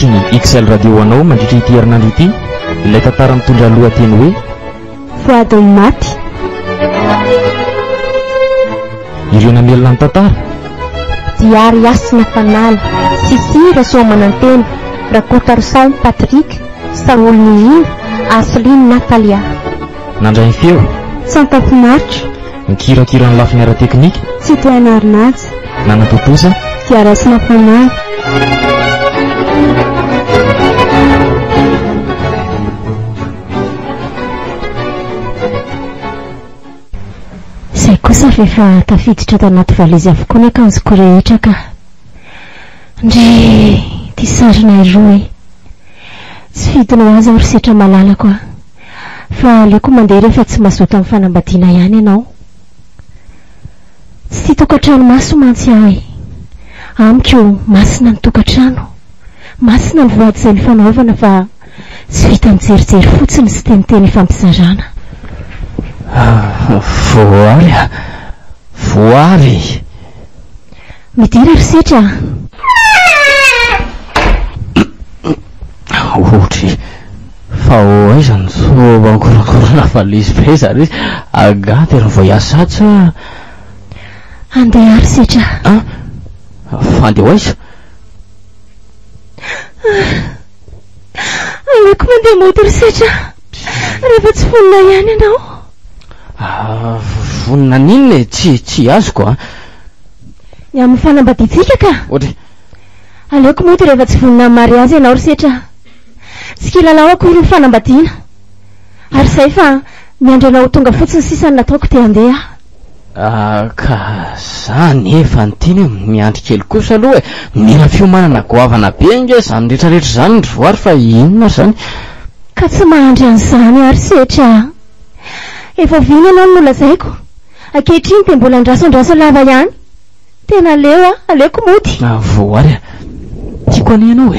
Andriamanitra ny XL Radio anao mandritra ity herinandro ity ilay tantara mitondra lohateny hoe voadiny maty. ireo namelona ny tantara Diary Asina Fanala, Sisira Soamanantena, Rakota Rosainy Patrick, Saolo Nihina, Asline Natalia. nandray ny feo Santa Finaritra, mikirakira ny lafiny ara-teknika Citoyen Arnaja, nanatotosa Diary Asina Fanala. Izay kosa rehefa tafiditra tanaty valizy avokoa ny akanjoko rehetra ka ndre ty sarina iroa tsy fidiny ho azy aho risetra malalako a fa aleoko mandeha rehefa tsy mazoto amin'ny fanambadiana ihany ianao. Tsy tia tokantrano maso mantsy aho amiko masina ny tokantrano, masina ny voady izay ny fanaovana fa tsy vita mijerijery fotsiny sy teniteny fampizarana. voary midira risetra ohatra fa aiza ny sobankorakorana valizy be zary izy agaty ry voiasatsa andeha risetra fandeha aiza aleoko mandeha mody risetra rehefa tsy vonina ihany ianao. vonina ninny tsy azoko a ny amin'ny fanambaditsika ka ohatra aleoko mody rehefa tsy vonina amin'ny mariazy ianao risetra tsy kilalao akory ny fanambadiana ary izay fa miandro anao tonga fotsiny sisany nataoko te handeha ka zany efa ny tiny miandry kely kosa aloha mila fiomanana goavana be nge zany rehetrarehetra zany ny voary fa inona zany ka tsy mahandry an'izany ary setra efa viny ianao no nolazaiko ankehitriny dia mbola ndrasondraso lava ihany tena leo aleoko mody voary tiako any ianao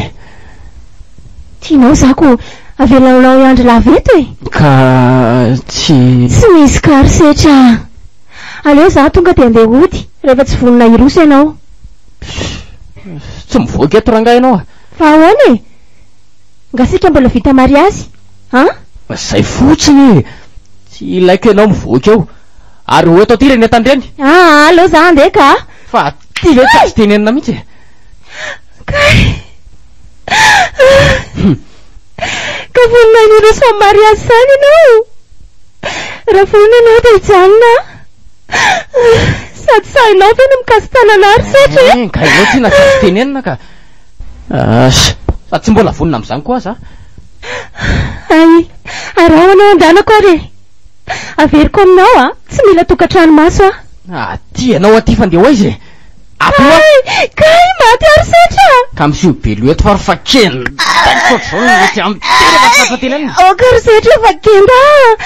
tianao zako avelanao iandro lava eto ka tsy misy kary setra aleo za tonga dia andeha hody rehefa tsy vonina iroso ianao tsy mivoaka eto rangahy ianao fa ahoana ngasika mbola vita mariazy zay fotsiny tsy ilaiko ianao mivoaka eo ary ho eto aty reny etandreny aleo za andeha ka fa ty ve tsy azo tenenina mihitsy ka vonina iroso amin'ny mariazy zany ianao raha vonina ianao dia hijanona sady sahinao ve no mikasy tananary setra ka ianao ty natsy tenenina ka sa tsy mbola vonina amin'izany koa za ay araho anao andanako ary averiko aminao tsy mila tokantrano maso ty ianao aty fandeha izy kay maty ary setra ka misio be loeto fa refa kenda mety amin'ny terafatenenina okary setra fa kenda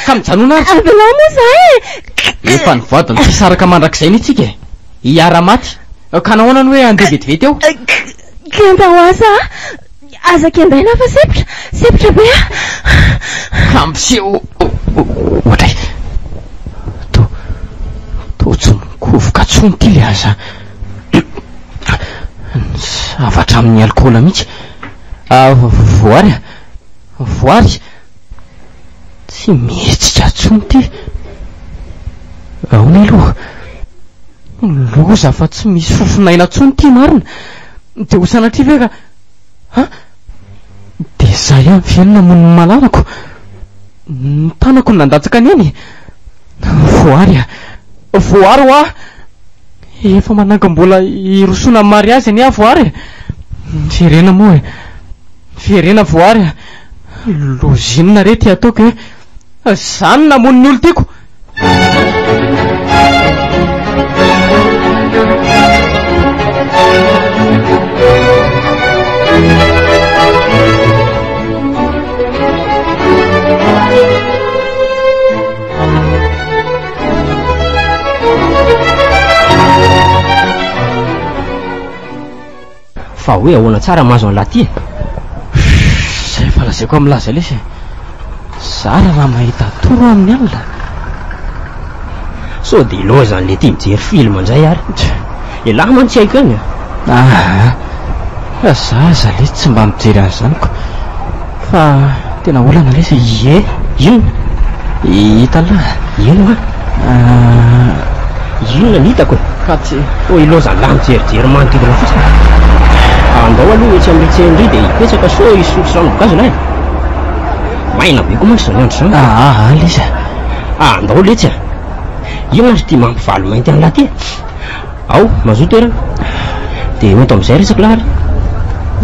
ka mijanona ary avelao moa za efa ny voadiny tsy saraka mandrak'izay ny itsika hiara maty ka nahoanany hoe andeha vetivety eo kenda ho aza aza kendaina fa sepotra be ka miseho ohatray to tsy mikovoka tsony ty le aza zavatra amin'ny alkoola mihitsy voary tsy mihetsika tsony ty aona aloha loza fa tsy misy fofinaina tsony ty marina de ho sanatri ve ka de zay any fianina moniny malalako ny tanako ny nandatsaka any any voary ho efa manangam-bola irosona amin'ny mariazy any voary ferena moa ferena voary lozinina re ty ataoko zany namony ny olo tiako fa hoe ahoana tsara mahazo an'laha ty zay fa lazaiko amin'laza lesy zara raha mahita toro amin'ny alina so de lozan'le ty mijery film indray ary ilahy mantsy haiko any Zaza le tsy mba mijery an'izanyko fa tena olana le sa Ie, inona? Hitalahy Inona? Inona ny hitako? Ka tsy Ilozalahy mijerijery manodidina fotsiny. Andao aloha etsy amin'ny lycée-ndry dia hipetraka so hisotro ranogazo lahy. Maina be koa manko izany andro izany. Leza Andao letsy a. Inona ary tia mampivaly mainty an'lahy ty? Ao, mazoto toerana. Dia oto amin'izay resaka lahy.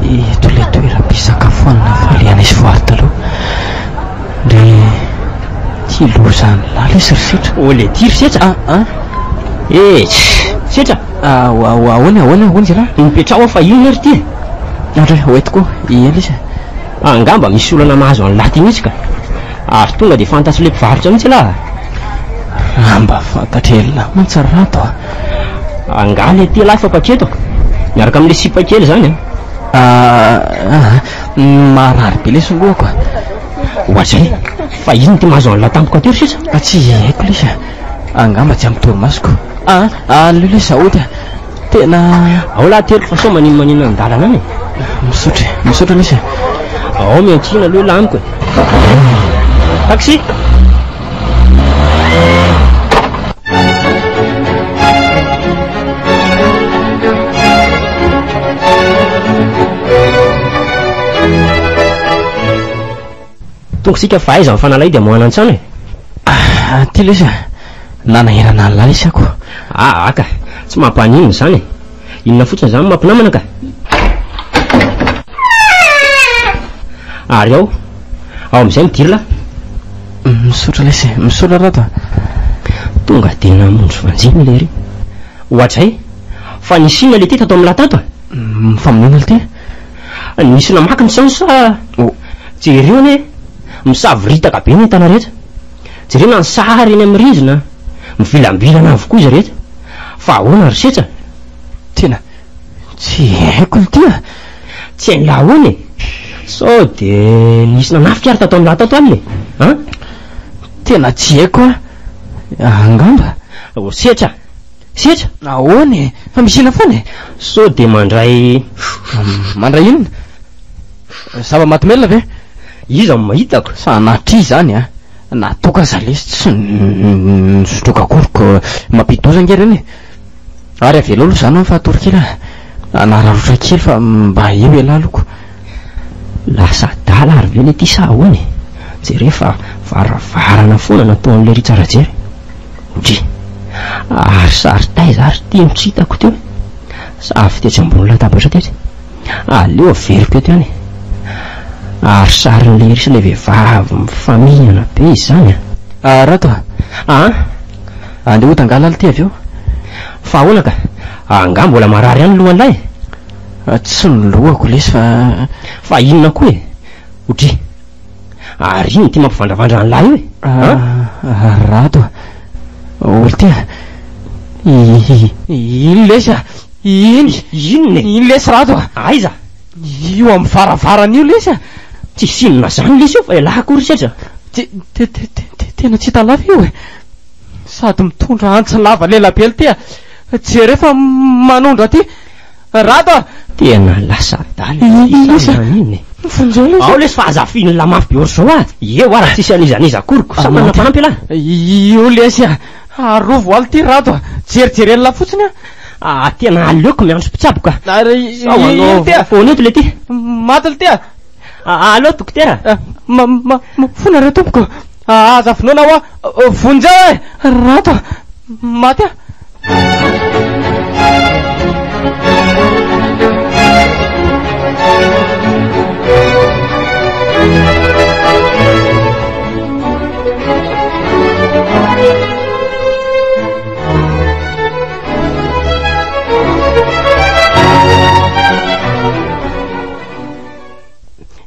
eto le toeram-pisakafoanana faly an'izy voary taloha le tia lozany lahy le sy risetra. Le tia risetra? Setra? Ahoana zay lahy? Mipetraho fa inona ary ty? Andra hoetiko leza. Angamba misy olana mahazo an'lahy ty mihitsy ka. Ary tonga dia fantatry le mpivarotra mihitsy lahy. Mba fantatra elona mantsy rato Anga le tia lahy fapaketo miaraka amin'le sipa kely zany marary be le songoako. Ohatr'izay fa ino ty mahazo an'lahy tampoka teo ry sisa? Tsy haiko leza, angamba tsy amin'ny torimasoko. Leo leza ody tena ao lahy telo fa so maninona an-dalana any. misaotra leza. Ao miantsina aloha lahy amiko. Taxi. Tonga sika fa aiza mifanalay dia moana an-trano e. Ty leza nanahirana an'lahy lesako. Aka tsy mampaninona izany e. Inona fotsiny izany mampinamana ka. Ary ao amin'izay midiry lahy. Misaotra leza, misaotra rato. Tonga dia namonjy vanjina lery. Ohatr'izay fa nisy inona le ty tato amin'ny latato? Mifamonina le ty? Nisy namakiny sao sa jereo ane misaviritaka be ny entana rehetra. Jereo na ny sary eny amin'ny rindrina mivilambilana avokoa izy rehetra. Fa ahoana ry setra? Tena tsy haiko le ty tsy hain'lahy ahoana e. Sao dia nisy nanafika ary tato amin'ny latato any le. Tena tsy haiko angamba. Setra Ahoana e, fa misy ina foana e. Sao dia mandray inona? Zava-mahadomelina ve? Iza no mahitako. Sanatria zany natoka zalesy tsy nisondroka akoriko mampidozana kely eny. Ary avela aloha zany fahatoro kely nararotra kely fa mba eo ela aloko. Lasa dala ary ve le ty sa ahoana e. Jereo fa varavarana foana nataon'le ry tsara jery. Odry ary sary taiza ary ty mitsitako teo. Savy tetsy ambony latabatra tetsy. Aleo averiko teo any. Ary sarin'le ry sy le vehivavy mifamihana be izany rato andeha hotangala aly ty avy eo. Fa ahoana ka? Angamba mbola marary any lohan'lay. Tsy noloako lesy fa inona koa e. Odry ary ino ty mampivandravandra an'lahy io e. Rato olo ty ino lesy ino lesy rato aiza io amin'ny varavarana io lesy tsy sinona zany lesy io fa lahy akory setra. Tena tsy hita lava io e. Sady mitondra antsa lava lelabe ty jereo fa manondra ty rato. Tena lasa daly fonjao lesy. Ao lesy fa azafiny la mafy be orzao eo ara tsisy anizaniza akoriko sa manana fanampy lahy. Io lesy arovo aly ty rato jerijerelona fotsiny tena aleoko miandro mpitsaboka. Foana eto le ty maty le ty allo dokotera. Fona re tompoko azafinona hoa vonjao e rato maty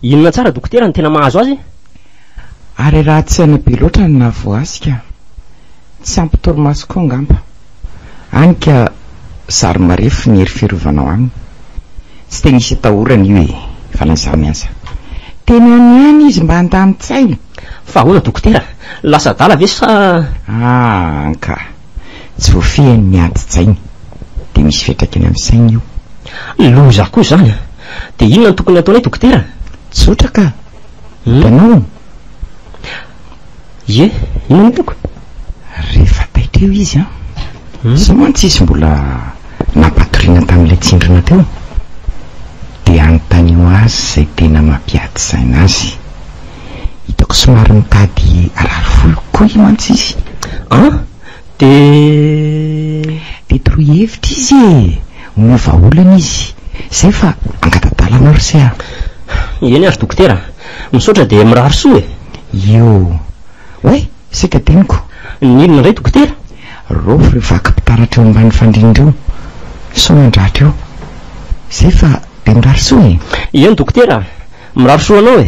Inona tsara dokotera ny tena mahazo azy? Ary raha tsy ana be loatra ny navoasika tsy ampy torimaso koa angamba. Anika zary marefo ny hery fiarovanao aminy. Tsy tena isy atahorana io e fa miasa. Tena niany izy mba an-tamin-tsaina. Fa ahoana dokotera? Lasa dala ve sa? Anka tsy voafehany ny adi-tsainy dia misy fiantraikany amin'ny saina io. Loza koa zany dia inona no tokony ataonay dokotera? tsotra ka itanao ie inona hitako rehefa taitreo izy sy mantsy izy mbola nampatoriana tamin'ilay tsindrina teo dia anontanyio azy izay tena mampiady saina azy. Hitako somary mitady ararifolo koa i mantsy izy dia torohevitra izy miova olana izy izay fa angatadalanao rysy eny ary dokotera misaotra dia mirary soa io hoe sika teniko nilona indray dokotera rofo rehefa akapitaratra eo ambany fandrindra eo so mandratra eo izay fa dia mirary soa eny dokotera mirary soa anao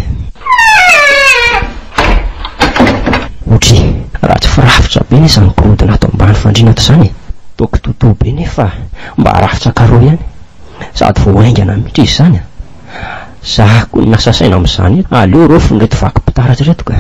otry raha tsy firafitra be ny izany gorodona ato ambany fandrina ato izany toko totoa be nefa mba harafitra karo ihany sady voaingana mihitra izy izany za koa ny nasa saina amin'izany aleo rofo ny reto vaky mpitaratra reto ka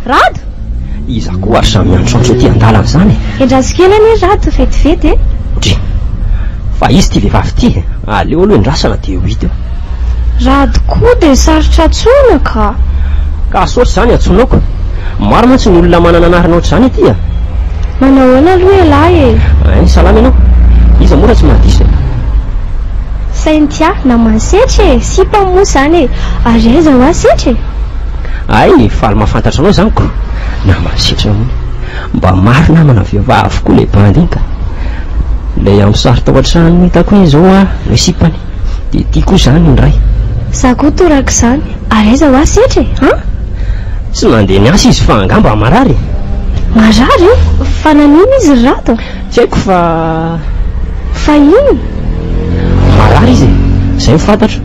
Rado iza koa ary samy androsaotro ty andalana izany endrasikely any rado vetivety dry fa izy ty vehivavy ty aleo aloha endrasana dia ho hita eo rado koa dia sarotra atsona ka asoatra izany atsonaoko maro mantsy ny olona manana anarana oatra izany atya manao hoana aloha elahy salama ianao iza mora tsy mahadisa saintia na mansetry sy mpamoa izany ary aiza ho asetry ay faly mahafantatra anao izany ko na masetra mony mba maro namana vehivavy koa lay bandy iny ka lay amin'ny sary tao an-trano hitako hoe izao no sipany dia tiako izany indray za koa toraka izany ary aiza ho asetry tsy mandeha ny asa izy fa angamba marary fa nanino izy rato tsy haiko fa ino marary izy izay mifantatra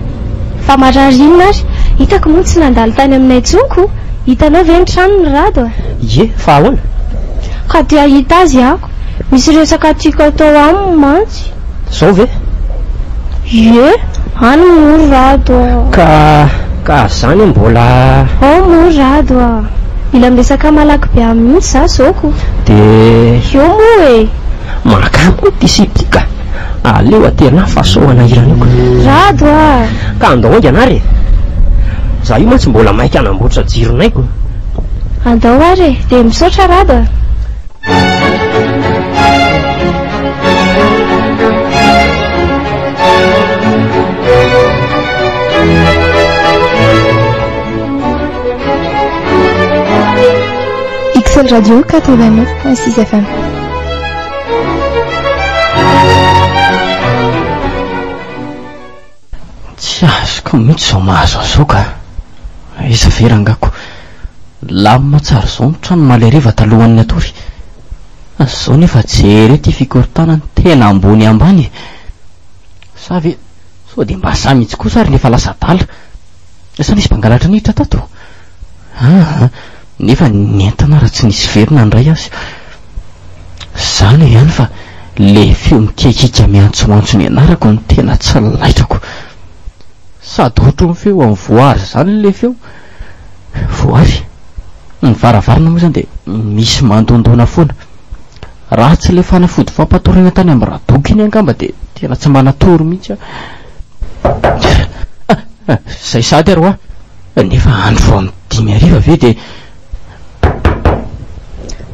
fa marary inona ary hitako moa tsy nandalo tany aminay tsonko hitanao ve ny trano ny rado ie fa ahoana ka dia hita azy ako misy resaka tiako atao aminy mantsy zao ve ie any moa rado ka zany mbola moa rado mila miresaka malaky be amin'iny za zaoko dia io moa makamo ty sipika aleo aterina fahasoana iraniko rado ka andao aingana ary za io mantsy mbola mainka anamboatra jironaiko andao ary dia misaotra rado XL Radio 89.6 FM. tsy azoko mihitsy izao mahazo azao ka iza verangako lamina tsara izao ny trano maleriva talohan'ny atory azao nefa jere ty fikorontanany tena ambony ambany sa ve sao dia mba sa mihitsy kosa ary nefa lasa dala sa nisy mpangalatra niditra tato nefa nentana raha tsy nisy verina ndray azy izany ihany fa le feo mikekika miantsoantso ny anarako ny tena tsy laitrako sady ohatra ny feo amin'ny voary izany le feo voary ny varavarana moa izany dia misy mandondona foana raha tsy le fanafody fampatorana tany amin'ny radoky iny angamba dia tena tsy manatory mihitsy zay sady ary nefa andro vao midimy ariva ve dia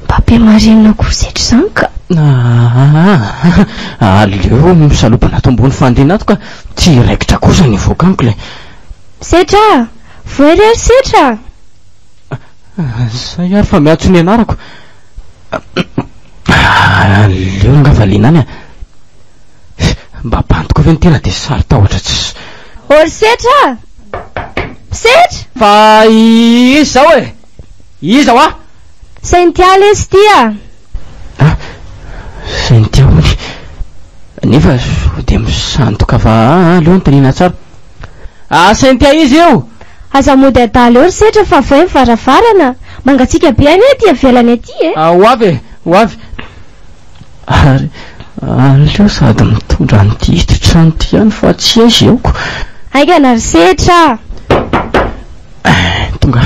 pape marinina kosetry izany ka aleo misalobana ato ambony fandriana ato ka tsy raikitra kosa ny voakaniko le setra voery ary setra zay ary fa miatso ny anarako aleo angavaliana any mba bantiko ve ny tena dia sary tahotra tsy ory setra fa izy zao iza ho saintia lesy tya saintia ony nefa dia misandoka fa aleo nytanina tsara saintia izy eo aza mody adala eo ry setra fa voay mivaravarana mangatsika be any ty avelany aty ho avy ho avy ary aleo sady mitondra nydiditra nyty ihany fa tsy aizy eoko aika nary setra tonga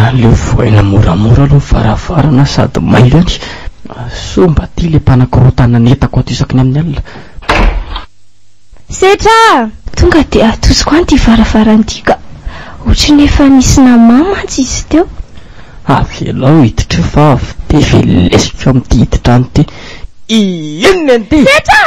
aleo voaina moramora aloha varavarana sady mailo any so mba ty le mpanakorotana netako ato isaky ny amin'ny alina setra tonga dia atosiko any ty varavaran'ity ka ohatry nefa nisy namamantsy izy teo avelao hiditra fa avy te velesiko amin'ty hiditra any ty inona an'ty setra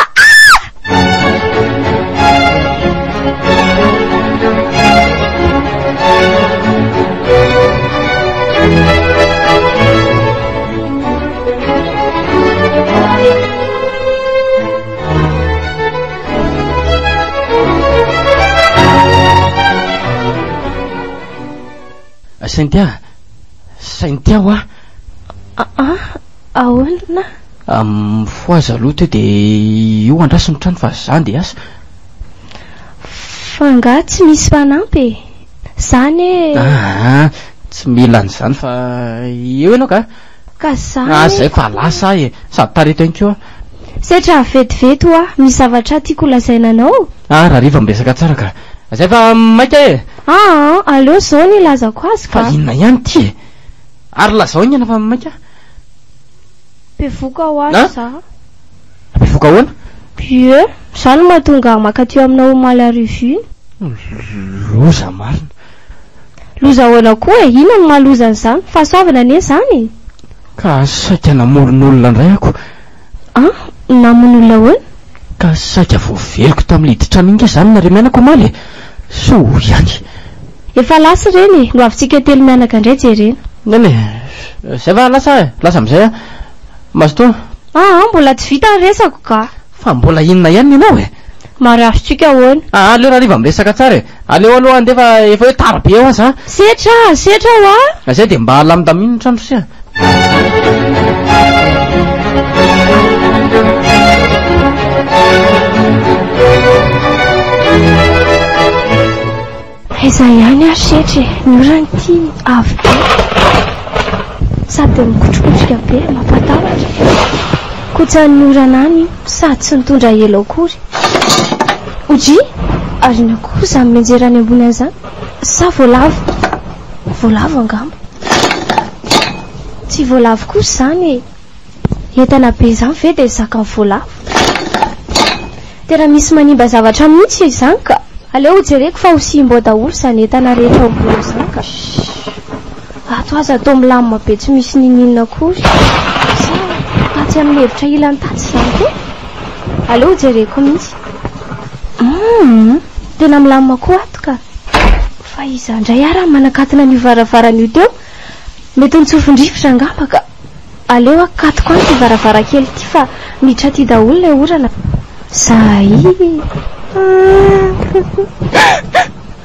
Saintia ho ahoana foaza aloha teo dia io andraso ny trano fa zany dia asa fa nga tsy misy fanampy zany tsy mila an'izany fa eo ianao ka zany zay fa lasa e sady tareto ihany koa setra vetivety ho misy zavatra tiako lazaina anao raha riva miresaka tsara ka zay fa maika e aleo zao ny lazako azy fa inona ihany ty e ary lazao iny ana fa maika bevoka ho azy za bevoka ahoana ie zany mahatonga makatio aminao maly arivo iny loza marina loza ahoana koa e, ino ny mahalozan'izany? Fahasoavana anie zany. Ka saika namoron'olona indray ako. Namon'olona ahoana? Ka saika voaveloko tamin'ny hiditra mingi zany nareo mianako maly. So ihany. Efa lasa reny, no avitsika telo mianaka indray jerena. Nene, zay va lasa amizay mazotoa. Mbola tsy vita ny resako ka. Fa mbola inona ihany ianao e? Mariazotsika ahoana? Aleo raha riva miresaka tsara e. Aleo aloha andefa efa hoe tara be aho za. Setra hoa. Zay dia mba halamindamino trano sia. Eza ihany ary setra ny orany ty avy be sady mikotrokotroka be mampatahotra kotsany orana any sady tsy mitondra elo akory oji ary na kosa mienjerany ambony an'izany sa voalavo angamba tsy voalavo kosa zany entana be zany ve dia zaka ny voalavo tena misy manimba zavatra mihitsy izany ka aleo jereko fa hosimbo daholo zany entana rehetra ambony izany ka ato aza atao milamina be tsy misy nininona akory sa tatsy amin'ny hevitra ilany tatsy zany te aleo jereko mihitsy tena milamina koa ato ka fa iza indray ara manakatina ny varavaran'io teo mety nitsofindrivotra angamba ka aleo akatoko any ty varavarakely ty fa miditra ty daholo ilay orana zay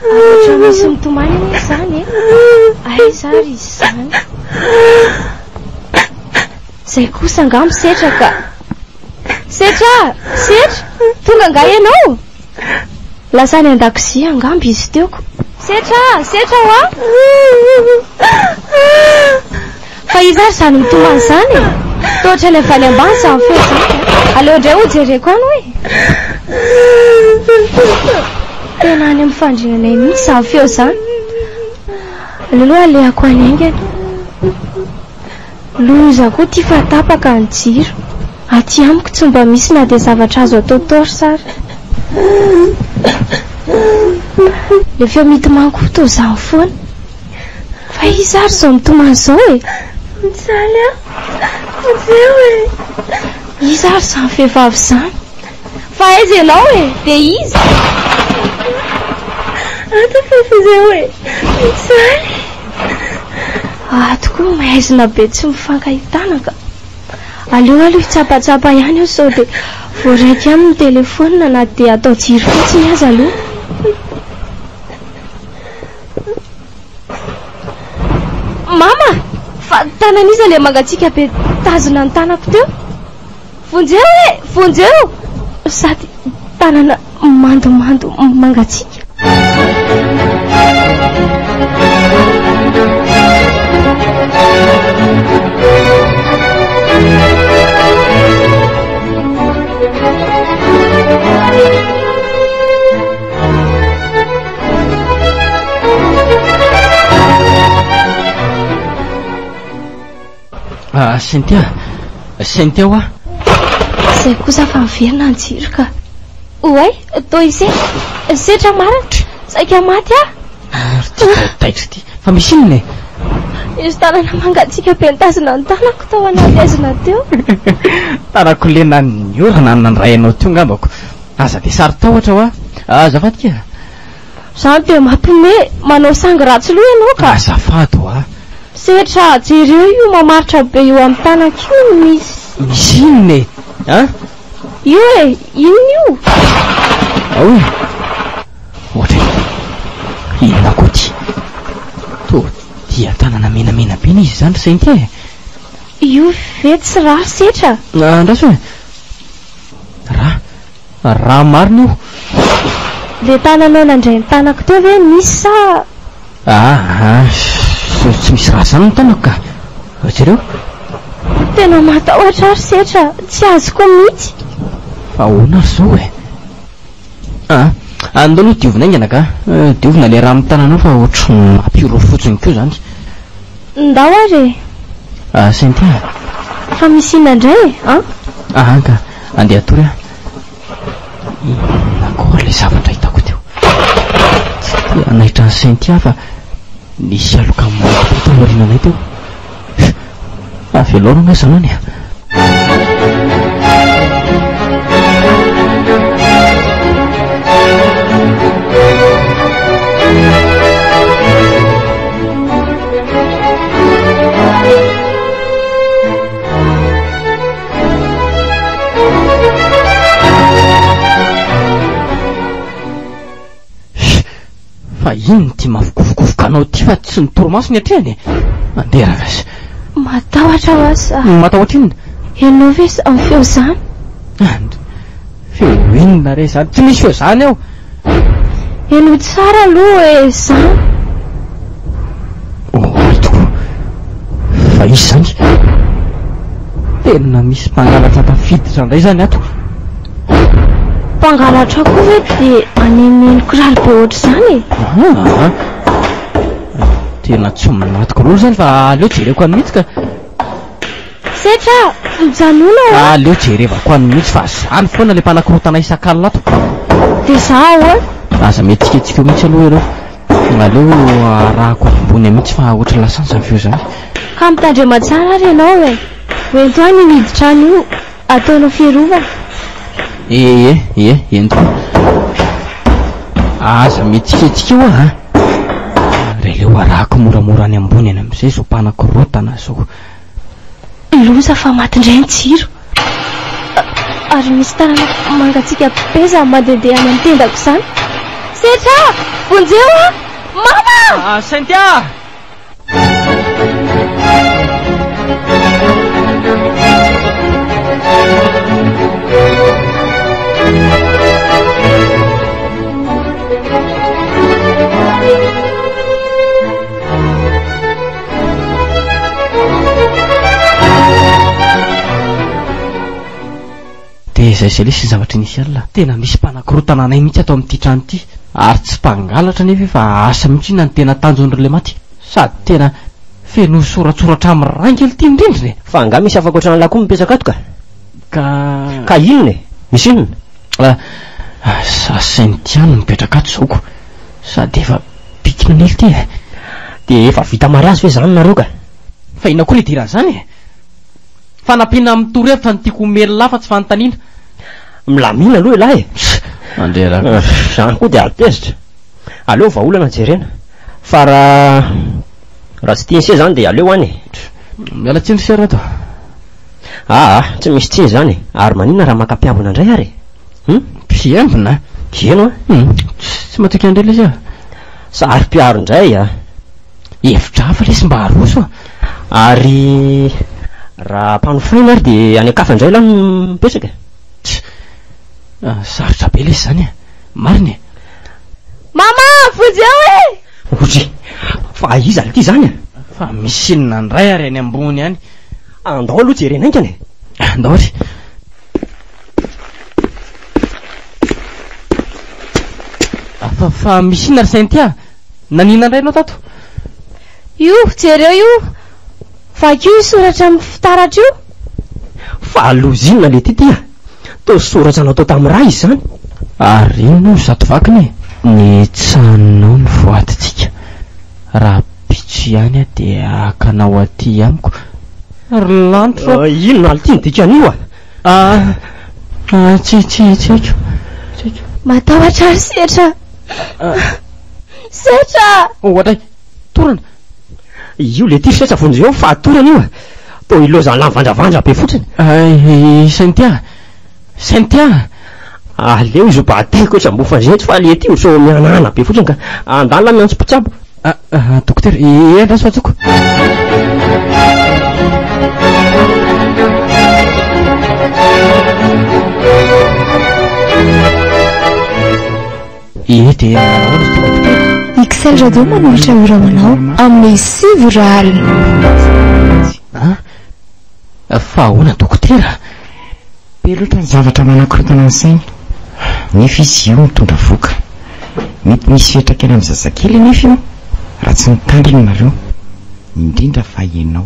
ahatra misy mitomany anie zany aiza ary izy zany zay kosa angamba setra ka setra tonga nga ianao lasa ny an-dakozia angamba izy teoko setra hoa fa izy ary zany mitomany zany tohatra ny avaly ambany zany feo zany aleo indray ho jereko any hoe tena any amin'ny fandrinanay mihitsy zany feo zany aleloha alehako any aingany loza koa ty fa tapaka ny jiro aty amiko tsy mba misy na dia zavatra azo atao tory sara le feo mitomany koa to zany foana fa izy ary zao mitomany zao e mijaly eo e izy ary zany vehivavy zany fa aiza ianao e dia izy atafafizay hoe mijaly tokoa mahaizina be tsy mifankahitana ka aleo hitsapatsapa ihany aho sao dia voaraiky amin'ny telefona na dia atao jiro fotsiny azy aloha mama fa tanan'iza le mangatsika be tazona ny tanako teo vonjeo sady tanana mandomando mangatsika Sentia hoa. Izay kosa fa miverina ny jiro ka. Oay, toy setra maratra, saika maty taitra ty. Fa misy inona? Izy tanana mangatsika pentazina ny tanako tao anaty azona teo. Tanako lena ny orana nandray anao teo ngambako. Aza de sarota ohatra hoa. Azafady kia. Zany dia mampime manao sangy ratsy loha ianao ka. Azafady hoa. Setra jereo io mamaritra be eo amin'ny tanako io misy inona e? Io e, inona io? Ao ohatra inona koa ty? To dia tanana menamena be izy zany ry Sentia e. Io ve tsy raha setra? Andraso e. Raha marina io. Le tananao nandray ny tanako teo ve misy sa? Tsy misy raha zany ny tanako ka. Jereo tena matahotra ry setra, tsy azoko mihitsy. Fa ahoana ry zao e? Andao aloha diovina aingana ka. Diovina le raha amin'ny tananao fa ohatry mampioro fotsiny keo zany. Ndao ary e. Sentia. Fa misy inona indray e? Ka andeha atory a. Nakory le zavatra hitako teo. Tsy dia nahitra ny Sentia fa nisy aloka maty tao aoriananay teo. Velona nga zany any a. Fa ino ty mavokovokovokanao ty fa tsy ny toromaso ny atrehany e. Mandeha rakasy. Matahotra asa. Matahotra inona? Ianao ve amin'ny feo zany? Feo inona re zany? Tsy misy feo zany aho. Ianao tsara aloha e zany. Itoko. Fa izy zany tena misy mpangalatra tafiditra indray zany ato. Mpangalatra koa ve dia aneneniko raribe ohatr' zany e? Tena tsy manatoko loatra zany fa aleo jereko any mihitsy ka. Setra, mijanona aleo jerevako any mihitsy fa zany foana le mpanakorotana isan-kalina ato. Dia zaho aza mety tsiketsika mihitsy aloha ianao. Aleo arahako ambony mihitsy fa ohatry lasansa feo zany. Ka mitandrema tsara ary ianao e. Hoento any miditra any io ataonao fiarovana. Ento. Aza mety tsiketsika io releo arahako moramora any ambony any amin'izay zao mpanakorotana zao. Loza fa matindray ny jiro. Ary misy tanana mangatsika peza mandehandeha any amin'ny tendako izany. Setra! Vonjeo Mama! Sentia! De izay lesy zavatra initial. Tena misy mpanakorotana anay mihitsy ato amin'ity trano ity. Ary tsy mpangalatra nefa fa asa mihitsy na ny tena tanjon'ireo maty. Sady tena feno soratsoratra amin'ny rangely ity indrindriny. Fa nga misy afaka ohatrana lakoa mipetraka ato ka inona e? Misy inona? Sentia no mipetraka ato zaoko. Sady efa pikina nely ty e. De efa vita marazy ve zany nareo ka? Fa inona koa le diran'izany e? Fanampiana amin'ny torohevitra ny tiako omely lafa tsy fanontaniana. Milamina aloha lahy e. Andrera zany koa dia altezitra. Aleo vaolana jerena. Fa raha tsy tiany se zany dia aleo any. Miala tsiny sy rato. Tsy misy tsiny zany. Ary manina raha makapiambona indray ary. Piambona? Eno tsy matoky andray lesy sary piaro indray hevitra hafa lesy mba haroso ary raha mpanofaina ary dia any akafa indray la mipetraka. Sarotra be lesy zany mariny. Mama, vonjeo e! Otry, fa iza ity zany fa misy inona ndray ary any ambony any. Andao aloha jerena ainkany. Andao ary. Fa misy inona ry Sentia? Nanina indray anao tato? Io, jereo io. vakio soratra amin'ny fitaratra io fa alozinina le titya to soratra natao tamin'ny raha izy zany ary ino zato vakiny ny tsanonao ny voatitsika raha pitso ihany a dia akanao aty amiko ary lantro ino na alitiany dikan'io tsy matahotra ary setra setra ohatray torana io le ty setra vonjy eo fahatorana io to ilozany lamivandravandra be fotsiny Saintia aleo izy bateko ohatsa mbofanzetsy fa le ty so mianana be fotsiny ka andala miantso pitsabo dokotera endra soatsoko dia Excel Radio manolotra oramanao amin'ny Sivoral. Fa ahoana dokotera? Be loatra ny zavatra manakorontana ny sainy. Nefa izy io mitondra voka. Mety misy fiantraikany amin'ny zazakely nefa io raha tsy mitandrina nareo, indrindra fa ianao.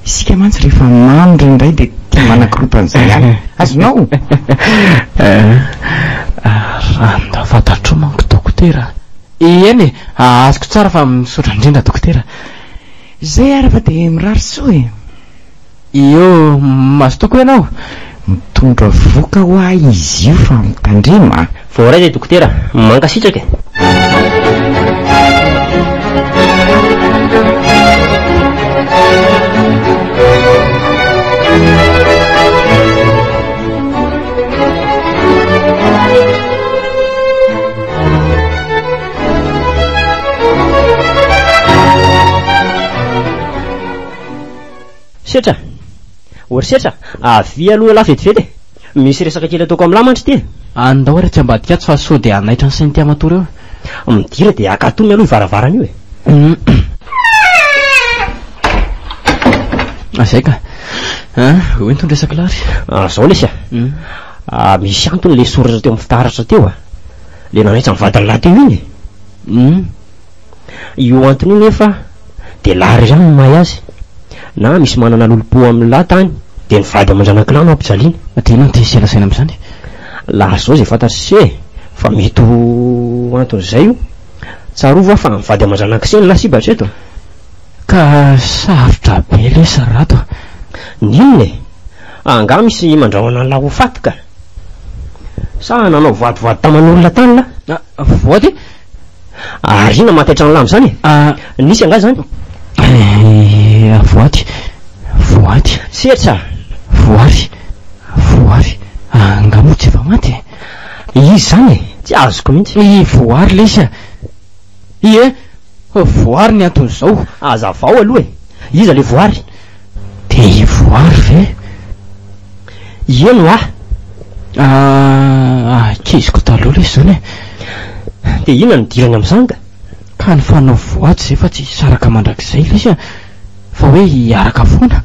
Isika mantsy rehefa mandry indray dia tia manakorontana izay ihany. Azonao? Randa fantatro manko dokotera. Eny azoko tsara fa misaotra indrindra dokotera. Izay ary fa dia mirary soa e. Io mazotoko ianao mitondra voka ho ahy izy io fa mitandrema. Voaray le dokotera mankasitraka setra ory setra avy aloha laha vetivety misy resaka kely ataoko amin'ny lamantry ty andao ary tsy ambadika atsy fa sao dia anaitra ny saintia matory eo midira dia akatony aloha ivaravarana io zay ka hoentony resaka lary zao lesy misy antony le soratra teo amin'ny fitaratra teo le nanaitra mivadiny lahy teo iny io antony iny nefa dia lary zany no mahay azy na misy manana lolopo amin'ny lahy tany dia nivady aman-dranakilano ampijaliana tianao ty sialasaina amin'izany laha zao zay fantatry fa mety anton'izay io tsarova fa mivady aman-dranakiseny laha sibatra eto ka sarotra be le sarato ninona anga misy mandrahona laha ho faty ka sa nanao vadivady taman'olona tany la voady ary ina mataitra ny lamy zany nisy anga zany voady setra voary angamo tsy efa maty izy zany tsy azoko mihitsy voary lesy voary ny anton'izao azavao aloha iza le voary de voary ve eno akiziko taloha lesy zany dia inona nidirany amin'izany ka ny fanao voady zay fa tsy saraka mandrakizay lesy fa hoe hiaraka foana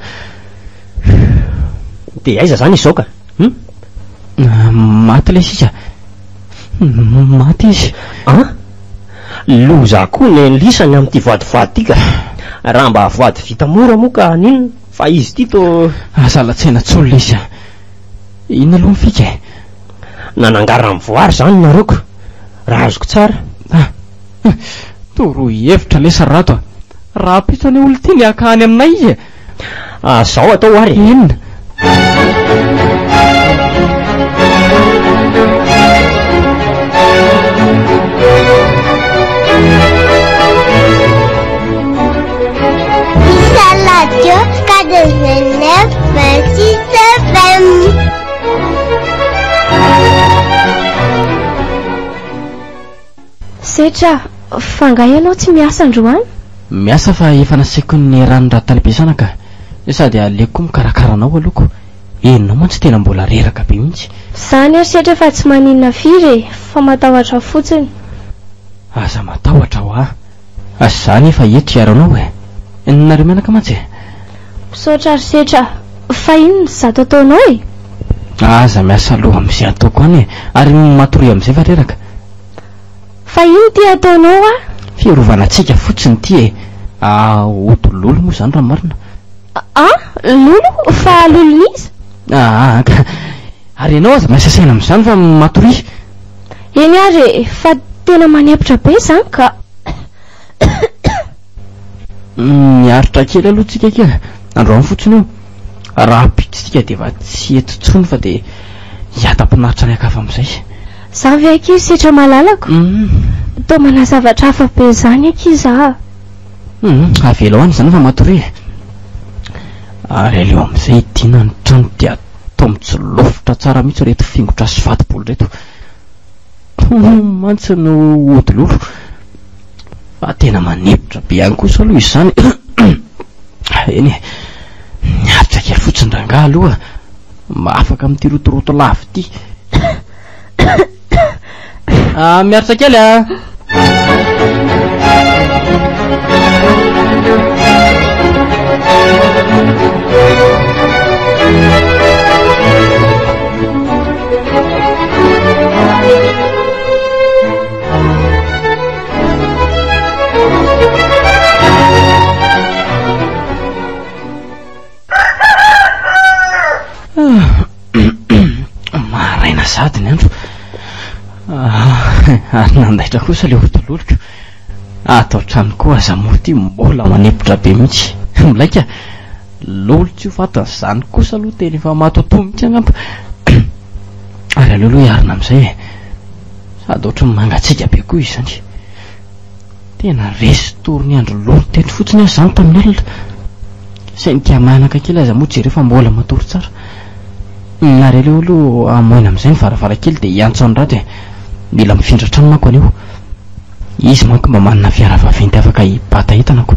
dia aiza zany izao ka maty lesy izy maty izy loza koa ny lisany amin'ity voadivady ity ka raha mba voady vita mora moa ka ninona fa izy ty to azalatsena tsolo lesy inona aloha mifika nanangarana amin'ny voary zany nareoko raha azoko tsara toro hevitra le sarato raha pitso ny olo ty ny akany aminay izy zao atao ary inona Radio 89.6 FM. Setra fangahy ianao tsy miasa androany? Miasa fa efa nasaiko ny ranon-draha talibesana ka sady aleko mikarakara-nao aloko enonao mantsy tena mbola reraka be mihitsy Zany ary setra fa tsy maninona firy fa matahotra fotsiny aza matahotra ho zany efa eto iaranao nareo menaka mantsy misaotra ary setra fa inona zato ataonao aza miasa aloha amin'izay ataoko any ary matory amin'izay fa reraka fa ino ty ataonao fiarovana antsika fotsiny ty Odololo moa zany raha marina. Lolo fa lolon'iza? Ary ianao aza miasasaina amin'izany fa matory. Eny ary fa tena manepitra be izany ka miaritra kely aloha tsika kely. Androany fotsiny io. Raha pititsika dia efa tsy eto tsony fa dia hiata-pinaritra ny akafa amin'izay. Za ve ankizy setra malalako? Tao mana zavatra hafa be izany ankiza. Avela hoany izany fa matory. Ary aleo amin'izay tiana ny trano dia atao mitsolofitra tsara mihitsy reto fingotra sy fatobolo reto. Mantsy no odilolo fa tena manepitra be ihany kosa aloha izany. Eny miaritra kely fotsiny rangaha aloha afaka amin'ity rotoroto lavo ity. Miaritra kely maraina sady ny andro. Ary nandaitra kosa ilay odiloloko. Atao trano koa aza moty mbola manepitra be mihitsy. Milaika lolo tsy ho fatan'izany kosa aloha tena efa matotoa mihitsy angamba. Ary aleo aloha hiarina amin'izay sady ohatra ny mangatsiaka be koa izany. Tena resy tory ny andro lolo teto fotsiny azy izany tamin'ny alina. Saingy tia manaka kely aza moa jereo fa mbola matory tsara. Ary aleo aloha amoina amin'izay ny varavarankely dia hiantso ny rato e. Mila mifindra trano manko anio. Izy manko mba manana fiara vaventy afaka hibata entana koa.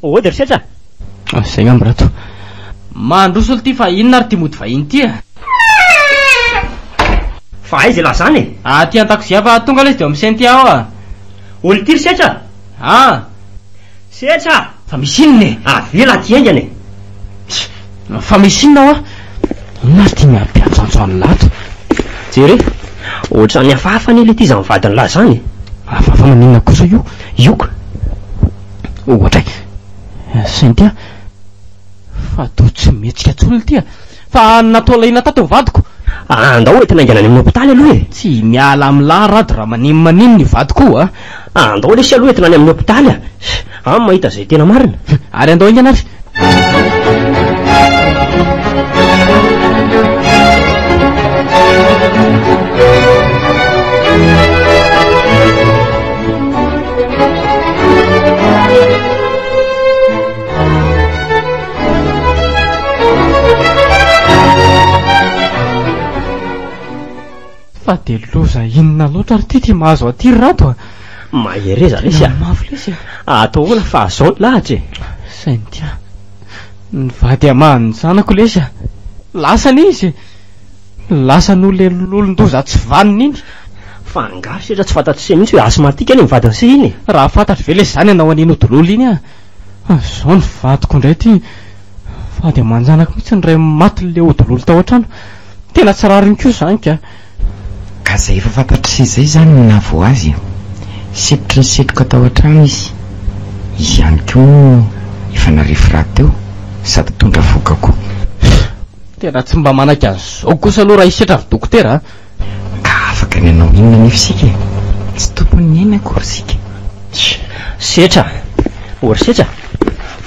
Ody ry setra. Zay ngamba rato. Mandrosolo ty fa inona ary ty mody vahiny ty Fa aiza lazany ty an-takozia fa tonga lay izy dia misainy ty ao Olo ty ry setra. Setra. Fa misy inona Avela ty aingany fa misy inona ao inona ary ty miampiantsoantsoany lato. Jere ohatra ny afahafany ilay ty izany vadiny lazany. Afafa maninona kosa io? Ioka ohatra sainy ty fa to tsy metsika tsolo ty fa natao laina tato vadiko. Andao hoe tena inganany amin'ny hopitaly aloha tsy miala amin'lahy rado raha manino ny vadiko andao lesy aloha entinany amin'ny hopitaly mahita zay tena marina. Ary andao ingana ary fa de loza inona loatra ary ty mahazo aty rato mahereza lesy mafy lesy atao hoana fa azao lahatra sainy tia ny vady amahany zanako lesy lasany izy lasan'olo olon-doza tsy vaniny iny fa angary setra tsy fantatry se mihitsy hoe asmatika iny mivadiny se iny raha fantatry ve lesy zany anao an'iny odilolo iny zao ny vadiko indray ty vady amahany zanako mihitsy ny ray maty le odilolo tao an-trano tena tsy rariny koa zany ka zay efa fantatry izay zany navo azy sipitry ny setroka tao an-trano izy ihany koa efa narefy raha teo sady tondra voka koa. Tena tsy mba manaka an'izao kosa aloha raha isetra avy dokotera ka afaka ny anao inona nefa sika tsy tompony aina akory sika. Setra ory setra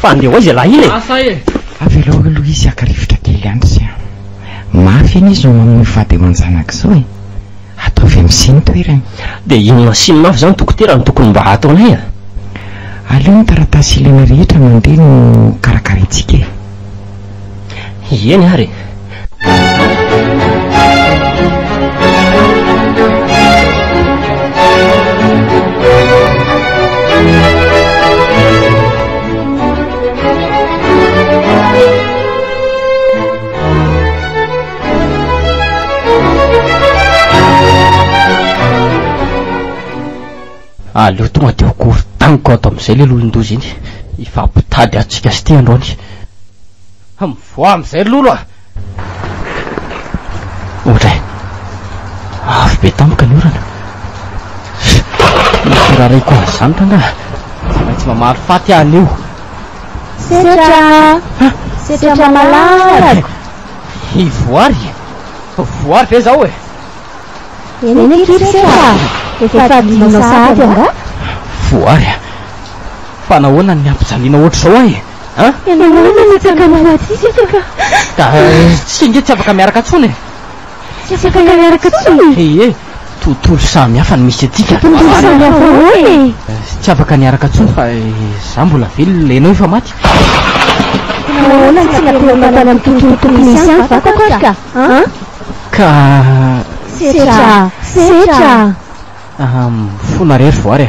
fa andeha ho izy lahy iny avy aloha aloha izy akarivotra kely andro sy mafy eny izy no mamoy vady aman-janaka izao ataovy amin'izay toerany dia inona siny mafy zany dokotera no tokony mba ataonay aleo ny taratasy ilaina rehetra mandeha no karakarintsika eny ary aleo tonga de akory taniko ato amin'izay le lolondozy iny ifampitady atsika sy ty androany mivoa amin'izay lolo a ohatray avy be tampoka ny orana raharayko azany tanga tsy maintsy mamaly faty anio setra malalako voary ve zao e eny kiry setra efa dinao sady anga voary fa nahoana ny ampijaliana ohatr' zao ahy enananitsaka maty setraka da tsy nge tsy afaka miaraka tsony tsy afaka miaraka tsony tontolo samy hafa ny misy atika tsy afaka niaraka tsony fa za mbola velo lenao efa maty nahoana tsy nateonatany amin'ny tontolo misy any vatako ary ka setra fona rery voary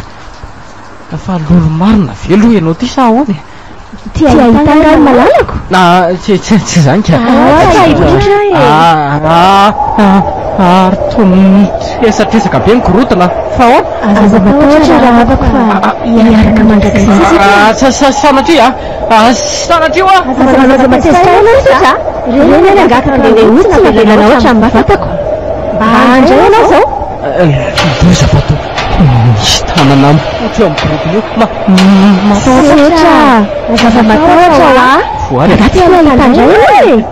fa lolo marina velo ianao ty sa ahoany tia hitanga malalako tsy zany ka ary tontresatresaka be mikorotana fa aza matahotra raha afako fa iaraka mandrakizay sanatria sanatrio aza matsesitra anao setra reny any angataka le otsy navelana ohatra amin'ny vatako mba andray anao zao doza fato misy tanana mipotry amin'ny borobiny io setra aza matahotra voary agaty anao hitandray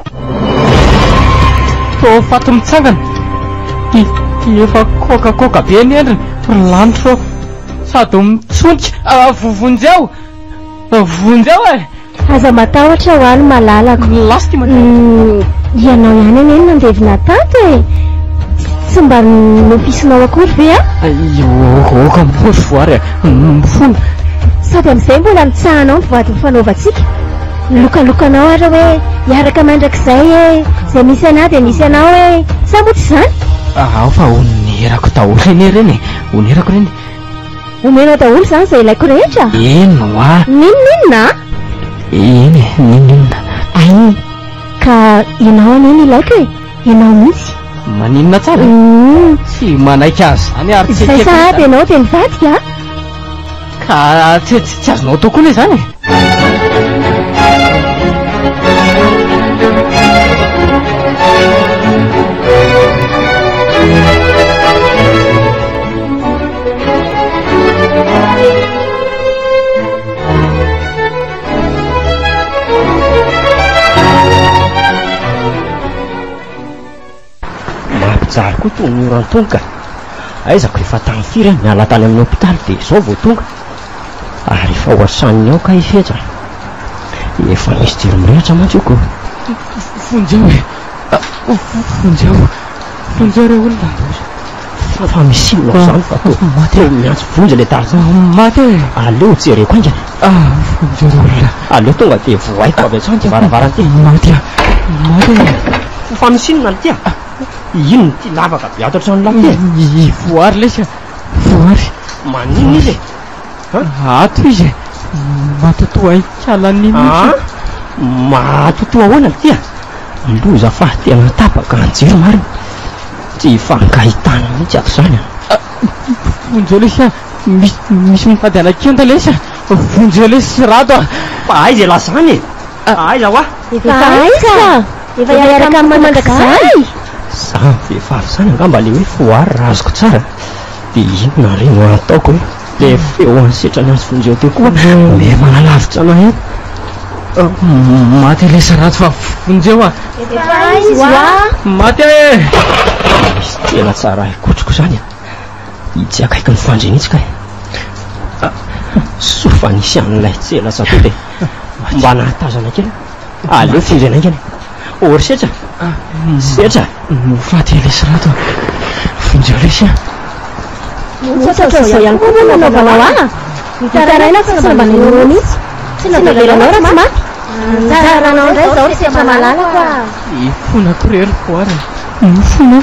to fato mitsangana ty efa kokakoka be ny endriny lanitro sady mitsontika vonjeo e aza matahotra ho any malalako lasy ty ianao ihany any eny nandevina tato e tsy mba nofisinao akory ve oka mipotry voary mifona sady amin'izay mbola mitsahanao mivady mifanaovantsika lokalokanao ary hoe hiaraka mandrakizay e zay misy anao de misy anao e sa moa tsy zany fa onerako daholo reny reny onerako reny omenao daholo zany zay ilaiko rehetra eno a ninona eny ninona ay ka ianao aneny ilaiko e ianao mihitsy maninona tsara tsy manaika azy zany ary zay sahady ianao de nivadika ka tsy azonao tokony zany mampijaly koa tony orany tonga ka aizako rehefa tany firy miala tany amin'ny hôpitaly de zao vao tonga ary efa ohasaniny ao ka ifetra efa misy jiro mirehatra mantsoko fonjeo re olona fa misy inona zany fa to miantso vonjy le tary maty aleo jereko aingana fonjeo re olona aleo tonga de voaiko avy atsany ty varavaranty maty fa misy inona ny tia ino ny ty lavaka be ato atrano laty voary lesy voary manino izy ato izy matotoa ikalany matotoa ahoana ny tia loza fa tena tapaka anjiro marina tsy fangahitana mihitsy ato zany vonjeo lesy misy mitady anakenta lesy vonjeo lesy rato fa aiza lazany aiza hoa efa iaraka amin'ny mandrakizay za vehivavy zany angamba le hoe foary raha azoko tsara de inona reno ataoko hoe le feo ansetra ny azy vonjeo teo koa le manalavitra anay maty lesy rato fa vonjeo maty misy tena tsara ikotroko zany itsy akaiky ny fandrenitsy ka sofa nisy an'ilay tsela sato de mba nahatazana kely aleo findrenaingany ory setra faty lesy rato vonjeo lesy zao ihany koa moa nanaovanao mitaraina fa sy mba nanao mihitsy tsy navelanao raha tsy maty njaranao indray zao setra malalako fonako rery voary mifona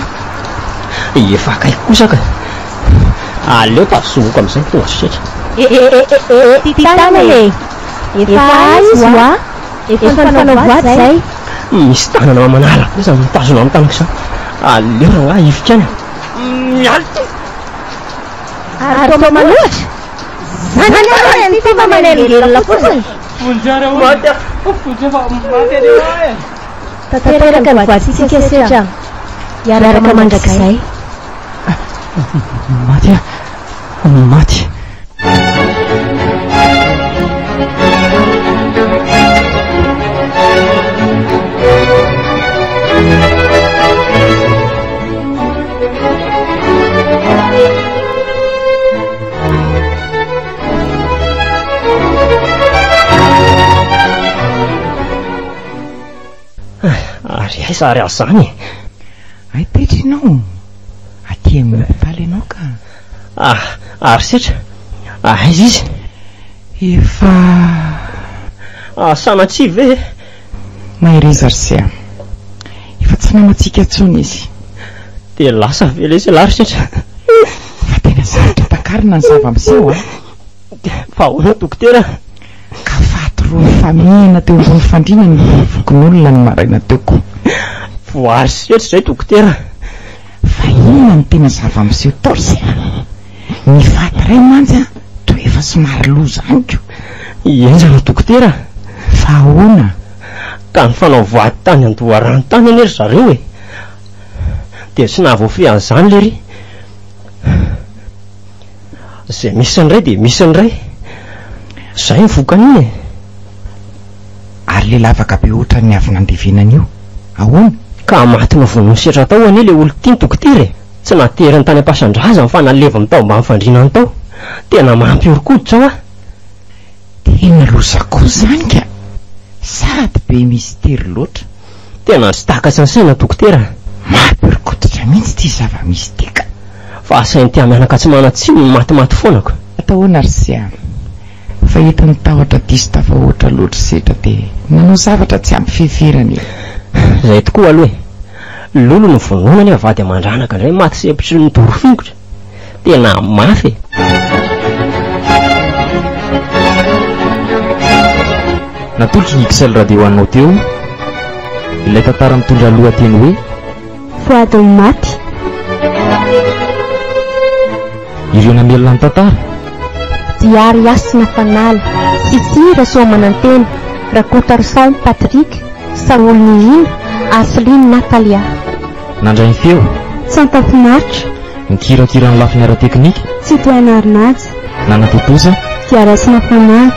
efa akaiky kosa ka aleo tazovoko amin'izay tonga setra titana e efa izy hoa efa nifanao vady zay misy tanana mamanala kosa mitazona amin'ny tanako sa aleo raha nga ifika any mialy ary tao manohatra Ny fomba manelgelona fotsiny. Vonjara maty vonjy fa maty any. Tanteraka ny vaditsika setra. Iaraka mandrakizay. Maty maty. Ary aiza ary azany. Ay petrinao. Aty amin'ny mpifaly ianao ka. Ary setra. Aiza izy? Efa sanatsy ve? mahireza ry efa tsy namatsika tsony izy. Dia lasa vela izy lary setra. Fa tena zavatra takarina ny zava-miseho a. Fa ahoana dokotera? Ka faty roa ny famihana teo ambony fandriana ny vokon'olona ny maraina teoko. Voary setra izay dokotera. Fa inona ny tena zava-miseho torsy a? Ny faty ray mantsy a to efa somary loza aniko. Ienzana dokotera. Fa ahoana? Ka ny fanao voady tany andoharany tany anery zareo e. Dia tsy nahavoafy an'izany lery. Izay misy ny ray dia misy ny ray. Izay ny vokan'iny e. Ary le lavaka be ohatra ny avy nandevenana io. Ahoana? Ka maty navono setra tao anie le olo tiany dokotera e. Tsy nateriny tany am-pasandraza fa naleviny tao mba mifandrinany tao. Tena mampiorokoditra ao a. Tena lozako zany ka. Sady be mystère loatra. Tena tsy takatry ny saina dokotera. Mampiorokoditra mihitsy ty zava-misy ty ka. Fa sainy tia mianaka tsy manatsiny ny matimaty foanako. Atahoana ry fa hitany tahotra diso tafahoatra loatra setra dia nanao zavatra tsy ampy fiheverany. Izay tokoa aloha e. Lolo ny vonoana ny vady amandranaka indray maty sepitry ny dorofingotra. Tena mafy. Natolotry ny Excel radio anao teo ilay tantara mitondra lohateny hoe voady maty. Ireo namelona ny tantara Diary Asina Fanala, Sisira Soamanantena, Rakota Rosainy Patrick, Saoly Nihina, Asline Natalia. nandray ny feo Santa Finaritra, nikirakirany lafiny ara-teknika Citoyenne Arnazy, nanatotoza Diary Asina Fanala.